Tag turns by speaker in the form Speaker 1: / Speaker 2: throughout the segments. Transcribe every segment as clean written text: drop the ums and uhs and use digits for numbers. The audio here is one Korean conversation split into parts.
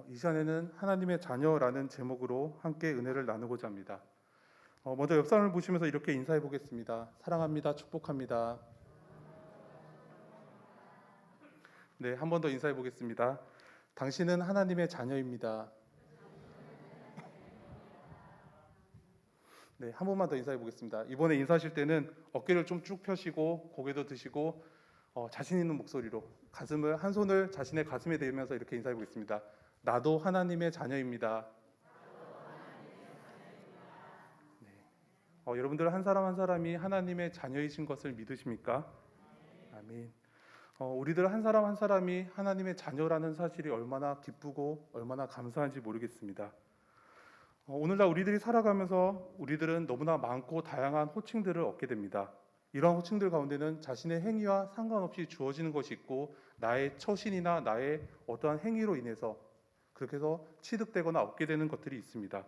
Speaker 1: 이 시간에는 하나님의 자녀라는 제목으로 함께 은혜를 나누고자 합니다. 먼저 옆 사람을 보시면서 이렇게 인사해 보겠습니다. 사랑합니다. 축복합니다. 네, 한 번 더 인사해 보겠습니다. 당신은 하나님의 자녀입니다. 네, 한 번만 더 인사해 보겠습니다. 이번에 인사하실 때는 어깨를 좀 쭉 펴시고 고개도 드시고 자신 있는 목소리로 가슴을 한 손을 자신의 가슴에 대면서 이렇게 인사해 보겠습니다. 나도 하나님의 자녀입니다. 네. 여러분들 한 사람 한 사람이 하나님의 자녀이신 것을 믿으십니까? 아멘. 우리들 한 사람 한 사람이 하나님의 자녀라는 사실이 얼마나 기쁘고 얼마나 감사한지 모르겠습니다. 오늘날 우리들이 살아가면서 우리들은 너무나 많고 다양한 호칭들을 얻게 됩니다. 이러한 호칭들 가운데는 자신의 행위와 상관없이 주어지는 것이 있고 나의 처신이나 나의 어떠한 행위로 인해서 그렇게 해서 취득되거나 얻게 되는 것들이 있습니다.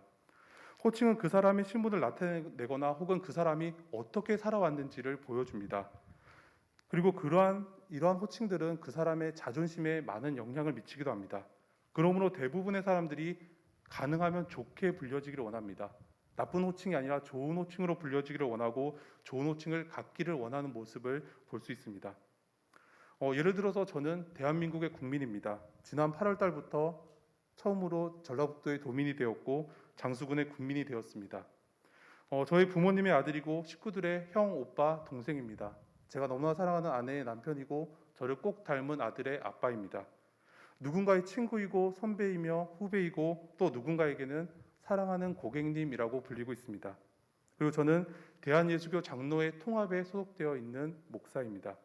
Speaker 1: 호칭은 그 사람의 신분을 나타내거나 혹은 그 사람이 어떻게 살아왔는지를 보여줍니다. 그리고 이러한 호칭들은 그 사람의 자존심에 많은 영향을 미치기도 합니다. 그러므로 대부분의 사람들이 가능하면 좋게 불려지기를 원합니다. 나쁜 호칭이 아니라 좋은 호칭으로 불려지기를 원하고 좋은 호칭을 갖기를 원하는 모습을 볼 수 있습니다. 예를 들어서 저는 대한민국의 국민입니다. 지난 8월 달부터 처음으로 전라북도의 도민이 되었고 장수군의 군민이 되었습니다. 저희 부모님의 아들이고 식구들의 형, 오빠, 동생입니다. 제가 너무나 사랑하는 아내의 남편이고 저를 꼭 닮은 아들의 아빠입니다. 누군가의 친구이고 선배이며 후배이고 또 누군가에게는 사랑하는 고객님이라고 불리고 있습니다. 그리고 저는 대한예수교 장로회 통합에 소속되어 있는 목사입니다.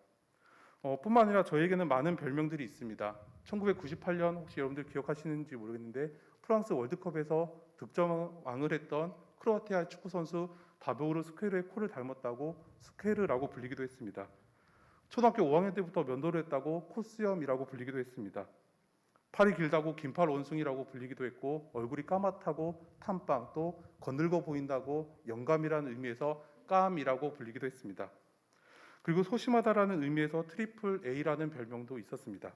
Speaker 1: 뿐만 아니라 저에게는 많은 별명들이 있습니다. 1998년 혹시 여러분들 기억하시는지 모르겠는데 프랑스 월드컵에서 득점왕을 했던 크로아티아 축구 선수 다보르 스케르의 코를 닮았다고 스케르라고 불리기도 했습니다. 초등학교 5학년 때부터 면도를 했다고 코수염이라고 불리기도 했습니다. 팔이 길다고 긴팔 원숭이라고 불리기도 했고 얼굴이 까맣다고 탐빵 또 거늘고 보인다고 영감이라는 의미에서 깜이라고 불리기도 했습니다. 그리고 소심하다라는 의미에서 트리플 A라는 별명도 있었습니다.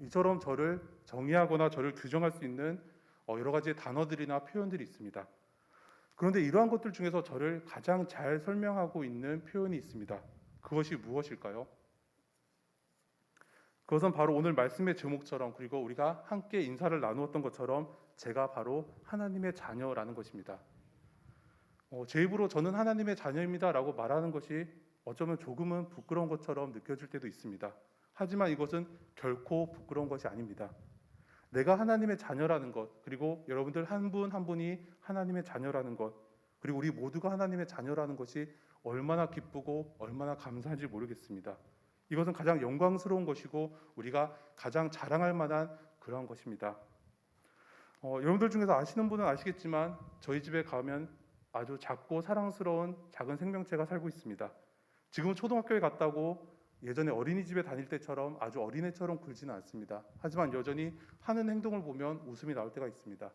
Speaker 1: 이처럼 저를 정의하거나 저를 규정할 수 있는 여러 가지의 단어들이나 표현들이 있습니다. 그런데 이러한 것들 중에서 저를 가장 잘 설명하고 있는 표현이 있습니다. 그것이 무엇일까요? 그것은 바로 오늘 말씀의 제목처럼 그리고 우리가 함께 인사를 나누었던 것처럼 제가 바로 하나님의 자녀라는 것입니다. 제 입으로 저는 하나님의 자녀입니다 라고 말하는 것이 어쩌면 조금은 부끄러운 것처럼 느껴질 때도 있습니다. 하지만 이것은 결코 부끄러운 것이 아닙니다. 내가 하나님의 자녀라는 것, 그리고 여러분들 한 분 한 분이 하나님의 자녀라는 것, 그리고 우리 모두가 하나님의 자녀라는 것이 얼마나 기쁘고 얼마나 감사한지 모르겠습니다. 이것은 가장 영광스러운 것이고 우리가 가장 자랑할 만한 그러한 것입니다. 여러분들 중에서 아시는 분은 아시겠지만 저희 집에 가면 아주 작고 사랑스러운 작은 생명체가 살고 있습니다. 지금은 초등학교에 갔다고 예전에 어린이집에 다닐 때처럼 아주 어린애처럼 굴지는 않습니다. 하지만 여전히 하는 행동을 보면 웃음이 나올 때가 있습니다.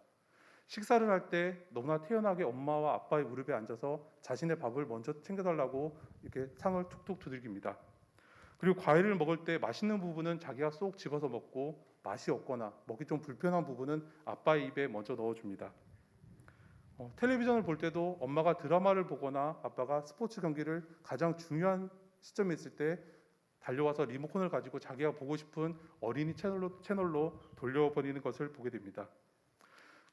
Speaker 1: 식사를 할 때 너무나 태연하게 엄마와 아빠의 무릎에 앉아서 자신의 밥을 먼저 챙겨달라고 이렇게 상을 툭툭 두들깁니다. 그리고 과일을 먹을 때 맛있는 부분은 자기가 쏙 집어서 먹고 맛이 없거나 먹기 좀 불편한 부분은 아빠의 입에 먼저 넣어줍니다. 텔레비전을 볼 때도 엄마가 드라마를 보거나 아빠가 스포츠 경기를 가장 중요한 시점에 있을 때 달려와서 리모컨을 가지고 자기가 보고 싶은 어린이 채널로 돌려버리는 것을 보게 됩니다.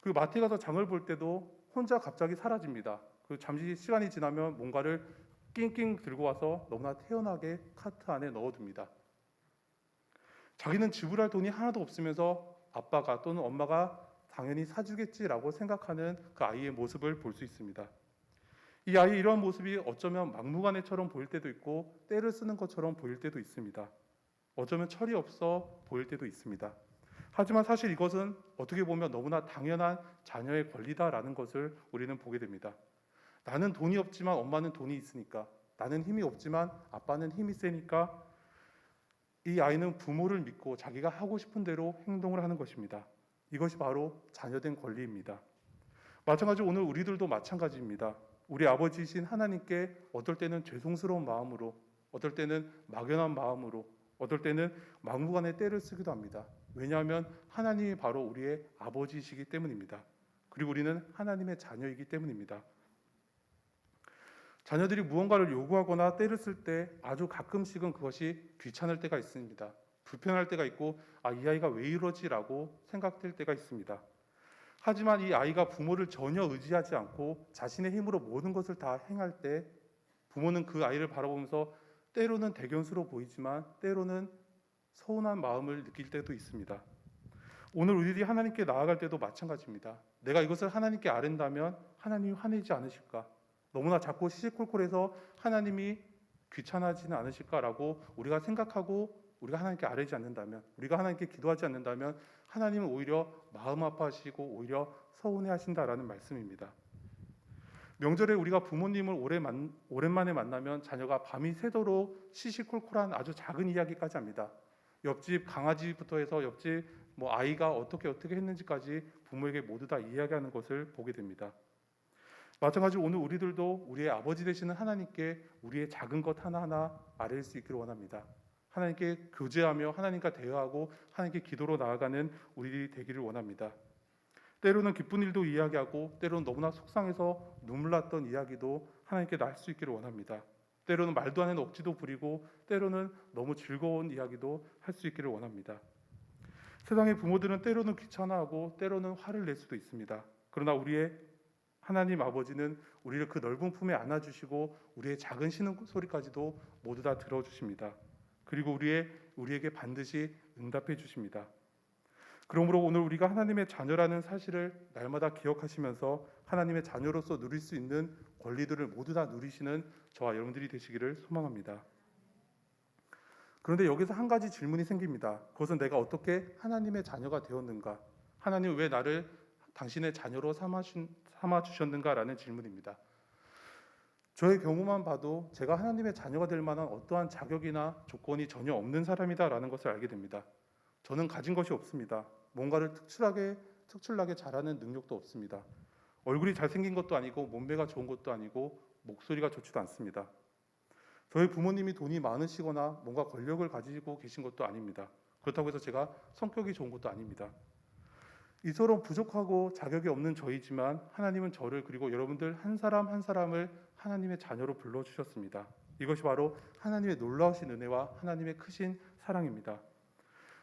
Speaker 1: 그리고 마트에 가서 장을 볼 때도 혼자 갑자기 사라집니다. 그리고 잠시 시간이 지나면 뭔가를 낑낑 들고 와서 너무나 태연하게 카트 안에 넣어둡니다. 자기는 지불할 돈이 하나도 없으면서 아빠가 또는 엄마가 당연히 사주겠지라고 생각하는 그 아이의 모습을 볼 수 있습니다. 이 아이의 이러한 모습이 어쩌면 막무가내처럼 보일 때도 있고 때를 쓰는 것처럼 보일 때도 있습니다. 어쩌면 철이 없어 보일 때도 있습니다. 하지만 사실 이것은 어떻게 보면 너무나 당연한 자녀의 권리다라는 것을 우리는 보게 됩니다. 나는 돈이 없지만 엄마는 돈이 있으니까, 나는 힘이 없지만 아빠는 힘이 세니까 이 아이는 부모를 믿고 자기가 하고 싶은 대로 행동을 하는 것입니다. 이것이 바로 자녀된 권리입니다. 마찬가지로 오늘 우리들도 마찬가지입니다. 우리 아버지이신 하나님께 어떨 때는 죄송스러운 마음으로, 어떨 때는 막연한 마음으로, 어떨 때는 막무가내 때를 쓰기도 합니다. 왜냐하면 하나님이 바로 우리의 아버지이시기 때문입니다. 그리고 우리는 하나님의 자녀이기 때문입니다. 자녀들이 무언가를 요구하거나 때를 쓸 때 아주 가끔씩은 그것이 귀찮을 때가 있습니다. 불편할 때가 있고 이 아이가 왜 이러지라고 생각될 때가 있습니다. 하지만 이 아이가 부모를 전혀 의지하지 않고 자신의 힘으로 모든 것을 다 행할 때 부모는 그 아이를 바라보면서 때로는 대견스러워 보이지만 때로는 서운한 마음을 느낄 때도 있습니다. 오늘 우리들이 하나님께 나아갈 때도 마찬가지입니다. 내가 이것을 하나님께 아랜다면 하나님이 화내지 않으실까? 너무나 자꾸 시시콜콜해서 하나님이 귀찮아지는 않으실까라고 우리가 생각하고 우리가 하나님께 아뢰지 않는다면, 우리가 하나님께 기도하지 않는다면 하나님은 오히려 마음 아파하시고 오히려 서운해하신다라는 말씀입니다. 명절에 우리가 부모님을 오랜만에 만나면 자녀가 밤이 새도록 시시콜콜한 아주 작은 이야기까지 합니다. 옆집 강아지부터 해서 옆집 아이가 어떻게 했는지까지 부모에게 모두 다 이야기하는 것을 보게 됩니다. 마찬가지로 오늘 우리들도 우리의 아버지 되시는 하나님께 우리의 작은 것 하나하나 아뢰일 수 있기를 원합니다. 하나님께 교제하며 하나님과 대화하고 하나님께 기도로 나아가는 우리들이 되기를 원합니다. 때로는 기쁜 일도 이야기하고 때로는 너무나 속상해서 눈물 났던 이야기도 하나님께 날 수 있기를 원합니다. 때로는 말도 안 되는 억지도 부리고 때로는 너무 즐거운 이야기도 할 수 있기를 원합니다. 세상의 부모들은 때로는 귀찮아하고 때로는 화를 낼 수도 있습니다. 그러나 우리의 하나님 아버지는 우리를 그 넓은 품에 안아주시고 우리의 작은 신음소리까지도 모두 다 들어주십니다. 그리고 우리에게 반드시 응답해 주십니다. 그러므로 오늘 우리가 하나님의 자녀라는 사실을 날마다 기억하시면서 하나님의 자녀로서 누릴 수 있는 권리들을 모두 다 누리시는 저와 여러분들이 되시기를 소망합니다. 그런데 여기서 한 가지 질문이 생깁니다. 그것은 내가 어떻게 하나님의 자녀가 되었는가? 하나님 왜 나를 당신의 자녀로 삼아 주셨는가라는 질문입니다. 저의 경우만 봐도 제가 하나님의 자녀가 될 만한 어떠한 자격이나 조건이 전혀 없는 사람이다라는 것을 알게 됩니다. 저는 가진 것이 없습니다. 뭔가를 특출나게 잘하는 능력도 없습니다. 얼굴이 잘생긴 것도 아니고 몸매가 좋은 것도 아니고 목소리가 좋지도 않습니다. 저희 부모님이 돈이 많으시거나 뭔가 권력을 가지고 계신 것도 아닙니다. 그렇다고 해서 제가 성격이 좋은 것도 아닙니다. 이처럼 부족하고 자격이 없는 저이지만 하나님은 저를 그리고 여러분들 한 사람 한 사람을 하나님의 자녀로 불러주셨습니다. 이것이 바로 하나님의 놀라우신 은혜와 하나님의 크신 사랑입니다.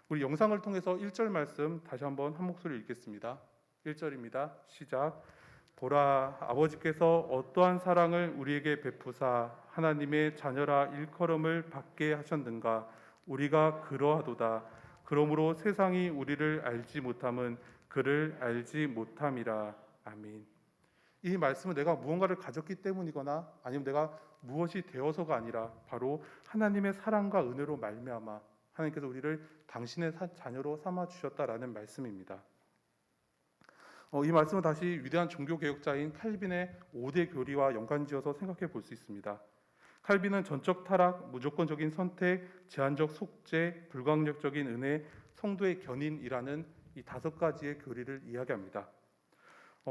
Speaker 1: 우리 영상을 통해서 1절 말씀 다시 한번 한 목소리 읽겠습니다. 1절입니다. 시작. 보라, 아버지께서 어떠한 사랑을 우리에게 베푸사 하나님의 자녀라 일컬음을 받게 하셨는가. 우리가 그러하도다. 그러므로 세상이 우리를 알지 못함은 그를 알지 못함이라. 아멘. 이 말씀은 내가 무언가를 가졌기 때문이거나 아니면 내가 무엇이 되어서가 아니라 바로 하나님의 사랑과 은혜로 말미암아 하나님께서 우리를 당신의 자녀로 삼아 주셨다라는 말씀입니다. 이 말씀은 다시 위대한 종교개혁자인 칼빈의 5대 교리와 연관지어서 생각해 볼 수 있습니다. 칼빈은 전적 타락, 무조건적인 선택, 제한적 속죄, 불강력적인 은혜, 성도의 견인이라는 이 5가지의 교리를 이야기합니다.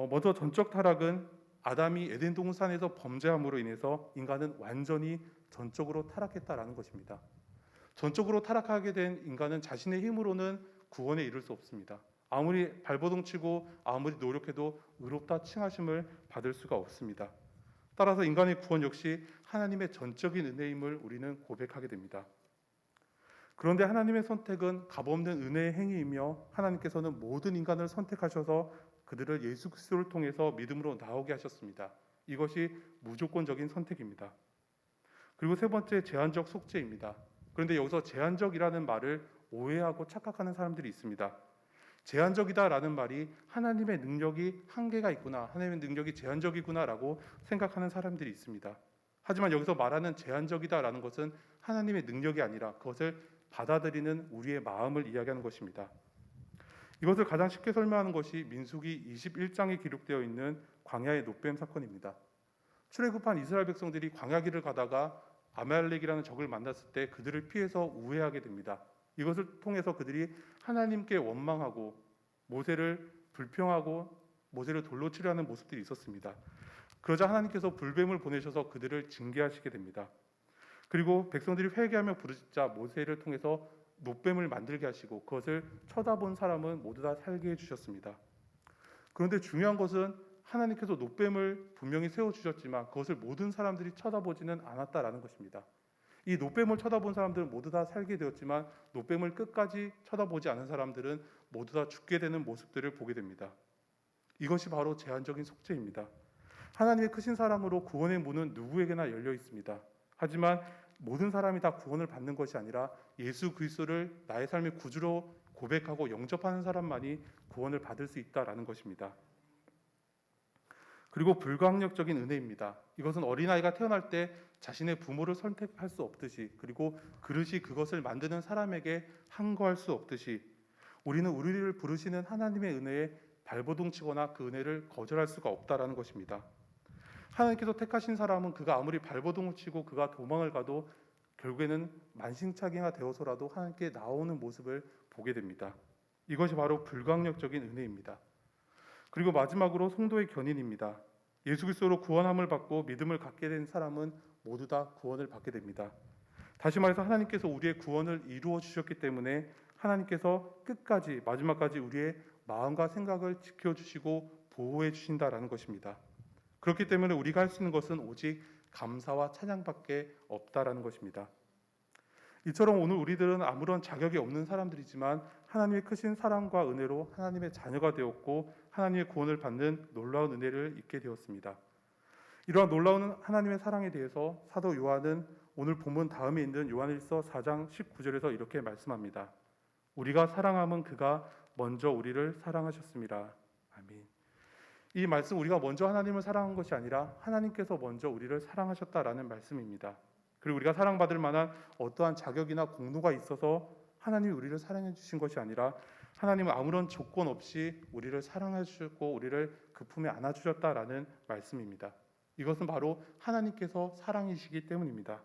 Speaker 1: 먼저 전적 타락은 아담이 에덴 동산에서 범죄함으로 인해서 인간은 완전히 전적으로 타락했다라는 것입니다. 전적으로 타락하게 된 인간은 자신의 힘으로는 구원에 이를 수 없습니다. 아무리 발버둥치고 아무리 노력해도 의롭다 칭하심을 받을 수가 없습니다. 따라서 인간의 구원 역시 하나님의 전적인 은혜임을 우리는 고백하게 됩니다. 그런데 하나님의 선택은 값없는 은혜의 행위이며 하나님께서는 모든 인간을 선택하셔서 그들을 예수 그리스도를 통해서 믿음으로 나오게 하셨습니다. 이것이 무조건적인 선택입니다. 그리고 세 번째, 제한적 속죄입니다. 그런데 여기서 제한적이라는 말을 오해하고 착각하는 사람들이 있습니다. 제한적이다라는 말이 하나님의 능력이 한계가 있구나, 하나님의 능력이 제한적이구나라고 생각하는 사람들이 있습니다. 하지만 여기서 말하는 제한적이다라는 것은 하나님의 능력이 아니라 그것을 받아들이는 우리의 마음을 이야기하는 것입니다. 이것을 가장 쉽게 설명하는 것이 민수기 21장에 기록되어 있는 광야의 노뱀 사건입니다. 출애굽한 이스라엘 백성들이 광야길을 가다가 아말렉이라는 적을 만났을 때 그들을 피해서 우회하게 됩니다. 이것을 통해서 그들이 하나님께 원망하고 모세를 불평하고 모세를 돌로 치려 하는 모습들이 있었습니다. 그러자 하나님께서 불뱀을 보내셔서 그들을 징계하시게 됩니다. 그리고 백성들이 회개하며 부르짖자 모세를 통해서 노뱀을 만들게 하시고 그것을 쳐다본 사람은 모두 다 살게 해주셨습니다. 그런데 중요한 것은 하나님께서 노뱀을 분명히 세워주셨지만 그것을 모든 사람들이 쳐다보지는 않았다라는 것입니다. 이 노뱀을 쳐다본 사람들은 모두 다 살게 되었지만 노뱀을 끝까지 쳐다보지 않은 사람들은 모두 다 죽게 되는 모습들을 보게 됩니다. 이것이 바로 제한적인 속죄입니다. 하나님의 크신 사랑으로 구원의 문은 누구에게나 열려 있습니다. 하지만 모든 사람이 다 구원을 받는 것이 아니라 예수 그리스도를 나의 삶의 구주로 고백하고 영접하는 사람만이 구원을 받을 수 있다라는 것입니다. 그리고 불가항력적인 은혜입니다. 이것은 어린아이가 태어날 때 자신의 부모를 선택할 수 없듯이, 그리고 그릇이 그것을 만드는 사람에게 항거할 수 없듯이 우리는 우리를 부르시는 하나님의 은혜에 발버둥 치거나 그 은혜를 거절할 수가 없다라는 것입니다. 하나님께서 택하신 사람은 그가 아무리 발버둥을 치고 그가 도망을 가도 결국에는 만신창이가 되어서라도 하나님께 나오는 모습을 보게 됩니다. 이것이 바로 불가항력적인 은혜입니다. 그리고 마지막으로 성도의 견인입니다. 예수 그리스도로 구원함을 받고 믿음을 갖게 된 사람은 모두 다 구원을 받게 됩니다. 다시 말해서 하나님께서 우리의 구원을 이루어 주셨기 때문에 하나님께서 끝까지 마지막까지 우리의 마음과 생각을 지켜주시고 보호해 주신다라는 것입니다. 그렇기 때문에 우리가 할 수 있는 것은 오직 감사와 찬양밖에 없다라는 것입니다. 이처럼 오늘 우리들은 아무런 자격이 없는 사람들이지만 하나님의 크신 사랑과 은혜로 하나님의 자녀가 되었고 하나님의 구원을 받는 놀라운 은혜를 입게 되었습니다. 이러한 놀라운 하나님의 사랑에 대해서 사도 요한은 오늘 본문 다음에 있는 요한일서 4장 19절에서 이렇게 말씀합니다. 우리가 사랑함은 그가 먼저 우리를 사랑하셨습니다. 아멘. 이 말씀, 우리가 먼저 하나님을 사랑한 것이 아니라 하나님께서 먼저 우리를 사랑하셨다라는 말씀입니다. 그리고 우리가 사랑받을 만한 어떠한 자격이나 공로가 있어서 하나님이 우리를 사랑해 주신 것이 아니라 하나님은 아무런 조건 없이 우리를 사랑해 주셨고 우리를 그 품에 안아 주셨다라는 말씀입니다. 이것은 바로 하나님께서 사랑이시기 때문입니다.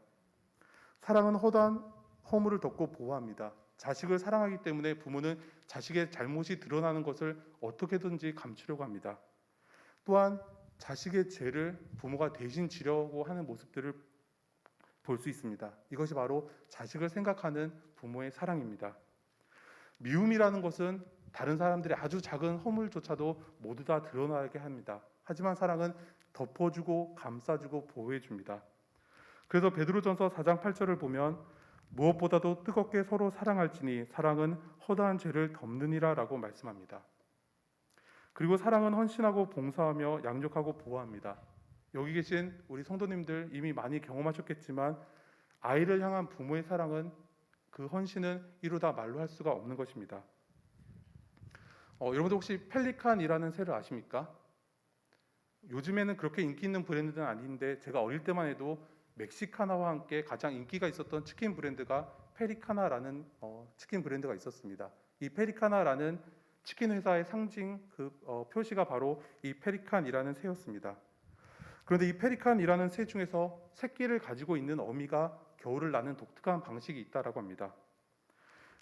Speaker 1: 사랑은 허다한 허물을 덮고 보호합니다. 자식을 사랑하기 때문에 부모는 자식의 잘못이 드러나는 것을 어떻게든지 감추려고 합니다. 또한 자식의 죄를 부모가 대신 지려고 하는 모습들을 볼 수 있습니다. 이것이 바로 자식을 생각하는 부모의 사랑입니다. 미움이라는 것은 다른 사람들의 아주 작은 허물조차도 모두 다 드러나게 합니다. 하지만 사랑은 덮어주고 감싸주고 보호해줍니다. 그래서 베드로전서 4장 8절을 보면 무엇보다도 뜨겁게 서로 사랑할지니 사랑은 허다한 죄를 덮느니라 라고 말씀합니다. 그리고 사랑은 헌신하고 봉사하며 양육하고 보호합니다. 여기 계신 우리 성도님들 이미 많이 경험하셨겠지만 아이를 향한 부모의 사랑은 그 헌신은 이루다 말로 할 수가 없는 것입니다. 여러분들 혹시 펠리칸이라는 새를 아십니까? 요즘에는 그렇게 인기 있는 브랜드는 아닌데 제가 어릴 때만 해도 멕시카나와 함께 가장 인기가 있었던 치킨 브랜드가 페리카나라는 치킨 브랜드가 있었습니다. 이 페리카나라는 치킨 회사의 상징 표시가 바로 이 페리칸이라는 새였습니다. 그런데 이 페리칸이라는 새 중에서 새끼를 가지고 있는 어미가 겨울을 나는 독특한 방식이 있다라고 합니다.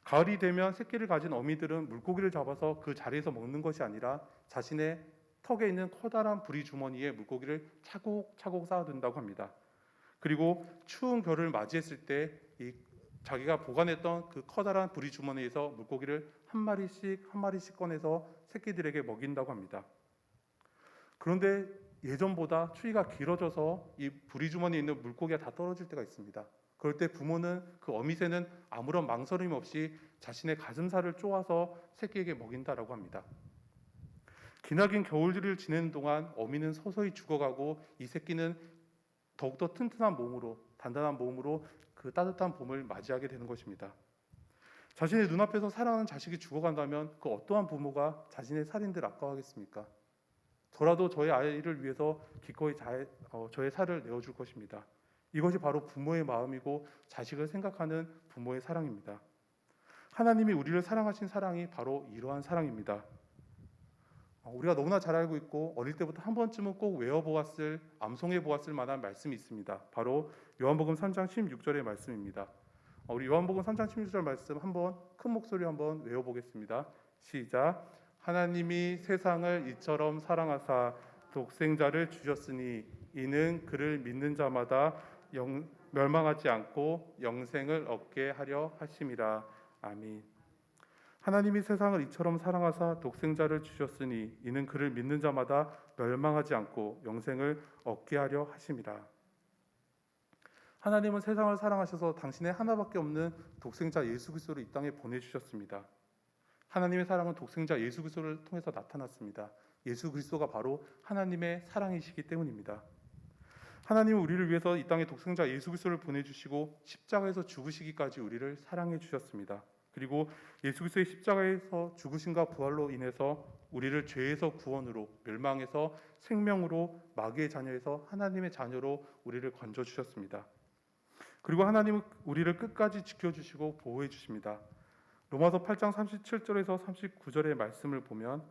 Speaker 1: 가을이 되면 새끼를 가진 어미들은 물고기를 잡아서 그 자리에서 먹는 것이 아니라 자신의 턱에 있는 커다란 부리 주머니에 물고기를 차곡차곡 쌓아둔다고 합니다. 그리고 추운 겨울을 맞이했을 때 이 자기가 보관했던 그 커다란 부리 주머니에서 물고기를 한 마리씩 꺼내서 새끼들에게 먹인다고 합니다. 그런데 예전보다 추위가 길어져서 이 부리 주머니에 있는 물고기가 다 떨어질 때가 있습니다. 그럴 때 부모는 그 어미새는 아무런 망설임 없이 자신의 가슴살을 쪼아서 새끼에게 먹인다라고 합니다. 기나긴 겨울을 지내는 동안 어미는 서서히 죽어가고 이 새끼는 더욱더 튼튼한 몸으로, 단단한 몸으로 그 따뜻한 봄을 맞이하게 되는 것입니다. 자신의 눈앞에서 사랑하는 자식이 죽어간다면 그 어떠한 부모가 자신의 살인들 아까워하겠습니까? 저라도 저의 아이를 위해서 기꺼이 저의 살을 내어줄 것입니다. 이것이 바로 부모의 마음이고 자식을 생각하는 부모의 사랑입니다. 하나님이 우리를 사랑하신 사랑이 바로 이러한 사랑입니다. 우리가 너무나 잘 알고 있고 어릴 때부터 한 번쯤은 꼭 외워보았을, 암송해보았을 만한 말씀이 있습니다. 바로 요한복음 3장 16절의 말씀입니다. 우리 요한복음 3장 16절 말씀 한번 큰 목소리로 한번 외워보겠습니다. 시작. 하나님이 세상을 이처럼 사랑하사 독생자를 주셨으니 이는 그를 믿는 자마다 멸망하지 않고 영생을 얻게 하려 하심이라. 아멘. 하나님이 세상을 이처럼 사랑하사 독생자를 주셨으니 이는 그를 믿는 자마다 멸망하지 않고 영생을 얻게 하려 하심이라. 하나님은 세상을 사랑하셔서 당신의 하나밖에 없는 독생자 예수 그리스도를 이 땅에 보내주셨습니다. 하나님의 사랑은 독생자 예수 그리스도를 통해서 나타났습니다. 예수 그리스도가 바로 하나님의 사랑이시기 때문입니다. 하나님은 우리를 위해서 이 땅에 독생자 예수 그리스도를 보내주시고 십자가에서 죽으시기까지 우리를 사랑해 주셨습니다. 그리고 예수 그리스도의 십자가에서 죽으심과 부활로 인해서 우리를 죄에서 구원으로, 멸망에서 생명으로, 마귀의 자녀에서 하나님의 자녀로 우리를 건져 주셨습니다. 그리고 하나님은 우리를 끝까지 지켜주시고 보호해 주십니다. 로마서 8장 37절에서 39절의 말씀을 보면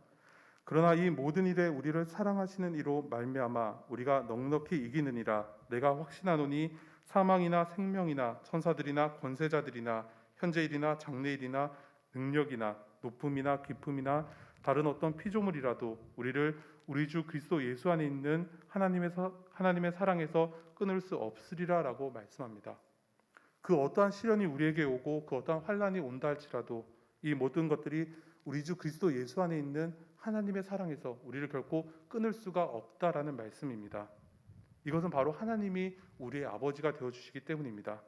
Speaker 1: 그러나 이 모든 일에 우리를 사랑하시는 이로 말미암아 우리가 넉넉히 이기느니라. 내가 확신하노니 사망이나 생명이나 천사들이나 권세자들이나 현재일이나 장래일이나 능력이나 높음이나 깊음이나 다른 어떤 피조물이라도 우리를 우리 주 그리스도 예수 안에 있는 하나님의 사랑에서 끊을 수 없으리라라고 말씀합니다. 그 어떠한 시련이 우리에게 오고 그 어떠한 환난이 온다 할지라도 이 모든 것들이 우리 주 그리스도 예수 안에 있는 하나님의 사랑에서 우리를 결코 끊을 수가 없다라는 말씀입니다. 이것은 바로 하나님이 우리의 아버지가 되어주시기 때문입니다.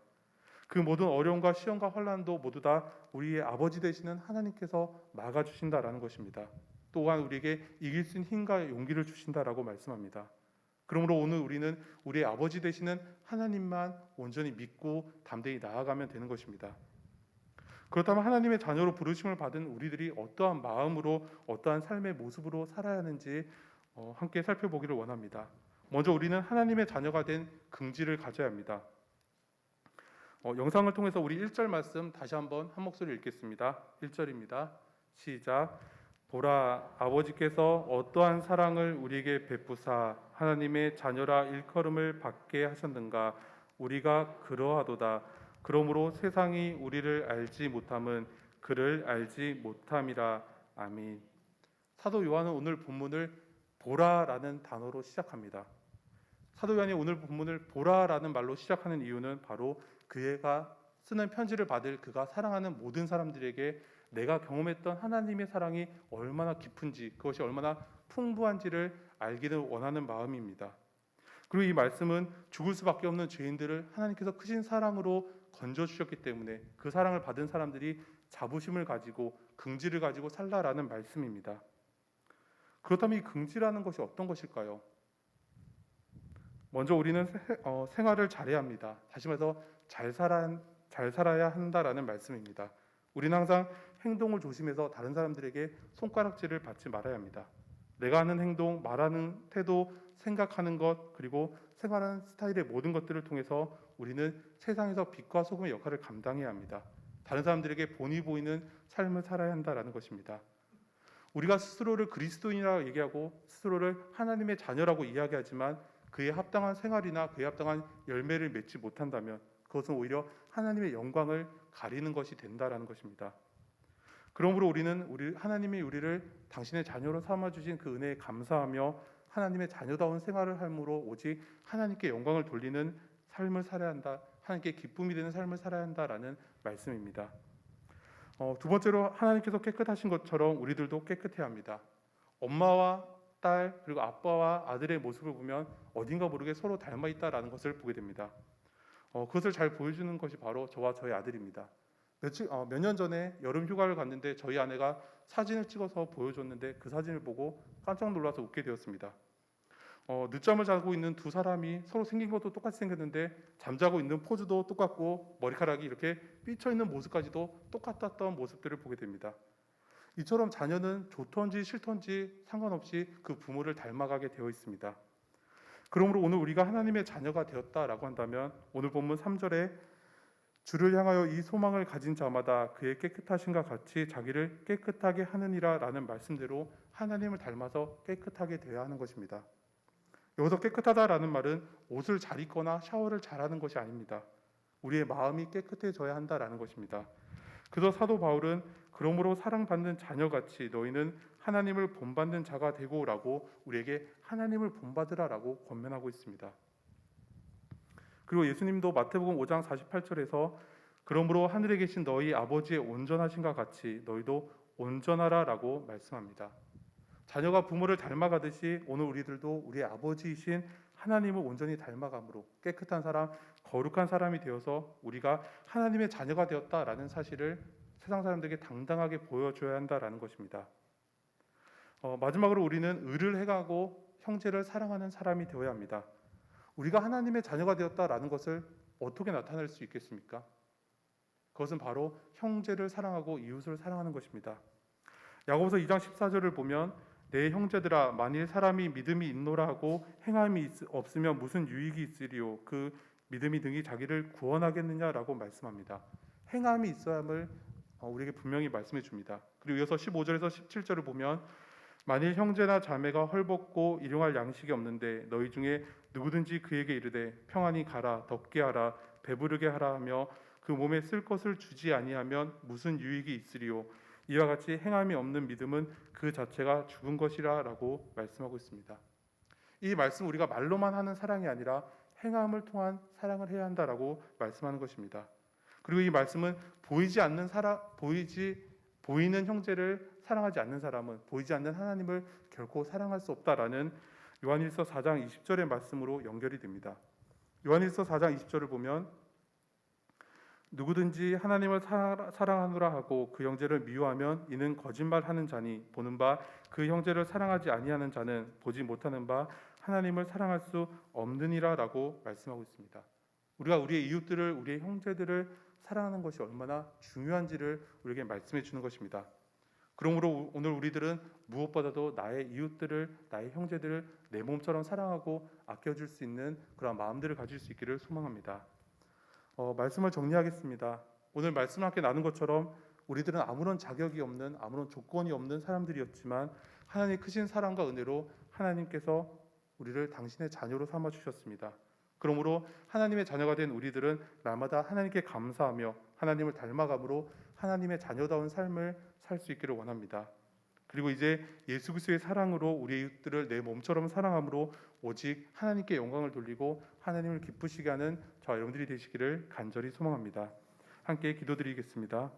Speaker 1: 그 모든 어려움과 시험과 환난도 모두 다 우리의 아버지 되시는 하나님께서 막아주신다라는 것입니다. 또한 우리에게 이길 수 있는 힘과 용기를 주신다라고 말씀합니다. 그러므로 오늘 우리는 우리의 아버지 되시는 하나님만 온전히 믿고 담대히 나아가면 되는 것입니다. 그렇다면 하나님의 자녀로 부르심을 받은 우리들이 어떠한 마음으로 어떠한 삶의 모습으로 살아야 하는지 함께 살펴보기를 원합니다. 먼저 우리는 하나님의 자녀가 된 긍지를 가져야 합니다. 영상을 통해서 우리 1절 말씀 다시 한번 한 목소리 읽겠습니다. 1절입니다. 시작. 보라, 아버지께서 어떠한 사랑을 우리에게 베푸사 하나님의 자녀라 일컬음을 받게 하셨는가. 우리가 그러하도다. 그러므로 세상이 우리를 알지 못함은 그를 알지 못함이라. 아멘. 사도 요한은 오늘 본문을 보라라는 단어로 시작합니다. 사도 요한이 오늘 본문을 보라라는 말로 시작하는 이유는 바로 그가 쓰는 편지를 받을 그가 사랑하는 모든 사람들에게 내가 경험했던 하나님의 사랑이 얼마나 깊은지, 그것이 얼마나 풍부한지를 알기를 원하는 마음입니다. 그리고 이 말씀은 죽을 수밖에 없는 죄인들을 하나님께서 크신 사랑으로 건져주셨기 때문에 그 사랑을 받은 사람들이 자부심을 가지고 긍지를 가지고 살라라는 말씀입니다. 그렇다면 이 긍지라는 것이 어떤 것일까요? 먼저 우리는 생활을 잘해야 합니다. 다시 말해서 잘 살아야 한다라는 말씀입니다. 우리는 항상 행동을 조심해서 다른 사람들에게 손가락질을 받지 말아야 합니다. 내가 하는 행동, 말하는 태도, 생각하는 것, 그리고 생활하는 스타일의 모든 것들을 통해서 우리는 세상에서 빛과 소금의 역할을 감당해야 합니다. 다른 사람들에게 본이 보이는 삶을 살아야 한다라는 것입니다. 우리가 스스로를 그리스도인이라고 얘기하고 스스로를 하나님의 자녀라고 이야기하지만 그에 합당한 생활이나 그에 합당한 열매를 맺지 못한다면 그것은 오히려 하나님의 영광을 가리는 것이 된다라는 것입니다. 그러므로 우리는 하나님이 우리를 당신의 자녀로 삼아주신 그 은혜에 감사하며 하나님의 자녀다운 생활을 함으로 오직 하나님께 영광을 돌리는 삶을 살아야 한다. 하나님께 기쁨이 되는 삶을 살아야 한다라는 말씀입니다. 두 번째로 하나님께서 깨끗하신 것처럼 우리들도 깨끗해야 합니다. 엄마와 딸 그리고 아빠와 아들의 모습을 보면 어딘가 모르게 서로 닮아 있다라는 것을 보게 됩니다. 그것을 잘 보여주는 것이 바로 저와 저희 아들입니다. 몇 년 전에 여름 휴가를 갔는데 저희 아내가 사진을 찍어서 보여줬는데 그 사진을 보고 깜짝 놀라서 웃게 되었습니다. 늦잠을 자고 있는 두 사람이 서로 생긴 것도 똑같이 생겼는데 잠자고 있는 포즈도 똑같고 머리카락이 이렇게 삐쳐 있는 모습까지도 똑같았던 모습들을 보게 됩니다. 이처럼 자녀는 좋던지 싫던지 상관없이 그 부모를 닮아가게 되어 있습니다. 그러므로 오늘 우리가 하나님의 자녀가 되었다라고 한다면 오늘 본문 3절에 주를 향하여 이 소망을 가진 자마다 그의 깨끗하심과 같이 자기를 깨끗하게 하느니라 라는 말씀대로 하나님을 닮아서 깨끗하게 되어야 하는 것입니다. 여기서 깨끗하다라는 말은 옷을 잘 입거나 샤워를 잘하는 것이 아닙니다. 우리의 마음이 깨끗해져야 한다라는 것입니다. 그래서 사도 바울은 그러므로 사랑받는 자녀같이 너희는 하나님을 본받는 자가 되고라고 우리에게 하나님을 본받으라라고 권면하고 있습니다. 그리고 예수님도 마태복음 5장 48절에서 그러므로 하늘에 계신 너희 아버지의 온전하심과 같이 너희도 온전하라라고 말씀합니다. 자녀가 부모를 닮아가듯이 오늘 우리들도 우리의 아버지이신 하나님을 온전히 닮아감으로 깨끗한 사람, 거룩한 사람이 되어서 우리가 하나님의 자녀가 되었다라는 사실을 세상 사람들에게 당당하게 보여줘야 한다라는 것입니다. 마지막으로 우리는 의를 행하고 형제를 사랑하는 사람이 되어야 합니다. 우리가 하나님의 자녀가 되었다라는 것을 어떻게 나타낼 수 있겠습니까? 그것은 바로 형제를 사랑하고 이웃을 사랑하는 것입니다. 야고보서 2장 14절을 보면 내 형제들아 만일 사람이 믿음이 있노라 하고 행함이 없으면 무슨 유익이 있으리요 그 믿음이 등이 자기를 구원하겠느냐라고 말씀합니다. 행함이 있어야 함을 우리에게 분명히 말씀해 줍니다. 그리고 이어서 15절에서 17절을 보면 만일 형제나 자매가 헐벗고 일용할 양식이 없는데 너희 중에 누구든지 그에게 이르되 평안히 가라 덥게 하라 배부르게 하라 하며 그 몸에 쓸 것을 주지 아니하면 무슨 유익이 있으리요 이와 같이 행함이 없는 믿음은 그 자체가 죽은 것이라라고 말씀하고 있습니다. 이 말씀 우리가 말로만 하는 사랑이 아니라 행함을 통한 사랑을 해야 한다라고 말씀하는 것입니다. 그리고 이 말씀은 보이는 형제를 사랑하지 않는 사람은 보이지 않는 하나님을 결코 사랑할 수 없다라는 요한일서 4장 20절의 말씀으로 연결이 됩니다. 요한일서 4장 20절을 보면 누구든지 하나님을 사랑하노라 하고 그 형제를 미워하면 이는 거짓말하는 자니 보는 바 그 형제를 사랑하지 아니하는 자는 보지 못하는 바 하나님을 사랑할 수 없느니라라고 말씀하고 있습니다. 우리가 우리의 이웃들을 우리의 형제들을 사랑하는 것이 얼마나 중요한지를 우리에게 말씀해 주는 것입니다. 그러므로 오늘 우리들은 무엇보다도 나의 이웃들을 나의 형제들을 내 몸처럼 사랑하고 아껴줄 수 있는 그런 마음들을 가질 수 있기를 소망합니다. 말씀을 정리하겠습니다. 오늘 말씀을 함께 나눈 것처럼 우리들은 아무런 자격이 없는 아무런 조건이 없는 사람들이었지만 하나님의 크신 사랑과 은혜로 하나님께서 우리를 당신의 자녀로 삼아 주셨습니다. 그러므로 하나님의 자녀가 된 우리들은 날마다 하나님께 감사하며 하나님을 닮아감으로 하나님의 자녀다운 삶을 살 수 있기를 원합니다. 그리고 이제 예수 그리스도의 사랑으로 우리 이웃들을 내 몸처럼 사랑함으로 오직 하나님께 영광을 돌리고 하나님을 기쁘시게 하는 저와 여러분들이 되시기를 간절히 소망합니다. 함께 기도드리겠습니다.